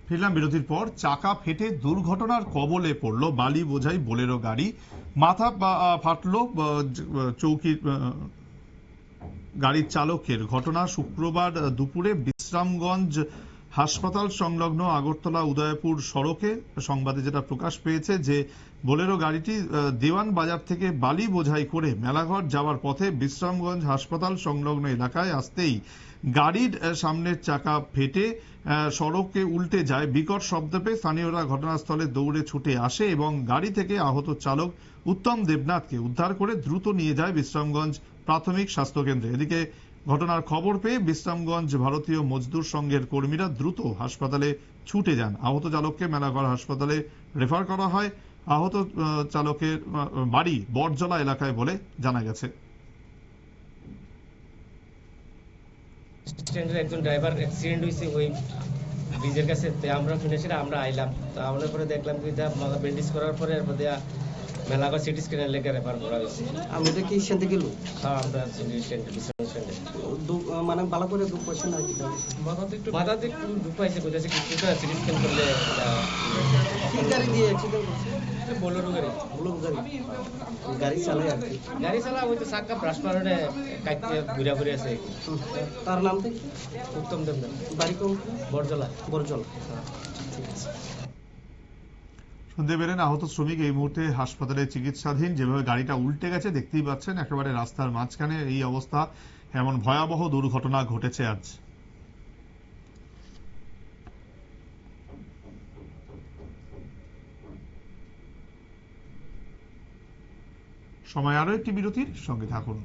ফিরলাম বিরতির পর। চাকা ফেটে দুর্ঘটনার কবলে পড়লো বালি বোঝাই বোলেরো গাড়ি, মাথা ফাটলো চৌকির গাড়ির চালকের। ঘটনা শুক্রবার দুপুরে বিশ্রামগঞ্জ হাসপাতাল সংলগ্ন আগরতলা উদয়পুর সড়কে। সংবাদে যেটা প্রকাশ পেয়েছে যে বোলেরো গাড়িটি দেওয়ান বাজার থেকে বালি বোঝাই করে মেলাঘর যাওয়ার পথে বিশ্রামগঞ্জ হাসপাতাল সংলগ্ন এলাকায় আসতেই গাড়ির সামনের চাকা ফেটে সড়কে উল্টে যায়। বিকট শব্দ পেয়ে স্থানীয়রা ঘটনাস্থলে দৌড়ে ছুটে আসে এবং গাড়ি থেকে আহত চালক উত্তম দেবনাথকে উদ্ধার করে দ্রুত নিয়ে যায় বিশ্রামগঞ্জ প্রাথমিক স্বাস্থ্য কেন্দ্রে। এদিকে ঘটনার খবর পেয়ে বিশ্রামগঞ্জ ভারতীয় মজদুর সংঘের কর্মীরা দ্রুত হাসপাতালে ছুটে যান। আহত চালককে মেলাঘর হাসপাতালে রেফার করা হয়। আহত চালকের বাড়ি বটজলা এলাকায় বলে জানা গেছে। স্ট্যান্ডের একজন ড্রাইভার অ্যাক্সিডেন্ট হয়েছে ওই ব্রিজের কাছে। আমরা শুনে সেটা আমরা আইলাম, তো আমরা পরে দেখলাম কি মাথা ব্যান্ডেজ করার পরে এরপর দেয়া মেলাঘর সিটি স্ক্যানের লেগে রেফার করা হয়েছে। আমি এটা কি স্ট্যান্ডে গেল? হ্যাঁ, আমরা সিটি স্ট্যান্ডে মানে ভালো করে দুঃখ পাইছে না কি? মাথাতে একটু দুঃখ পাইছে, কোথায় কিছুটা সিটি স্ক্যান করলে কি গাড়ি দিয়ে অ্যাক্সিডেন্ট করছে? বোলেরো গাড়ি। বোলেরো গাড়ি গাড়ি চালায় আর কি? গাড়ি চালা ওই তো চাক্কা ব্রাশ মারনে কাটতে ঘুরে আছে। তার নাম থেকে উত্তম দেবনাথ। বাড়ি কোন? বটজলা। বটজলা। ঠিক আছে। শুনতে পেলেন, আহত শ্রমিক এই মুহূর্তে হাসপাতালে চিকিৎসাধীন। যেভাবে গাড়িটা উল্টে গেছে দেখতেই পাচ্ছেন, একেবারে রাস্তার মাঝখানে এই অবস্থা। এমন ভয়াবহ দুর্ঘটনা ঘটেছে আজ। সময় আরো একটি বিরতির, সঙ্গে থাকুন।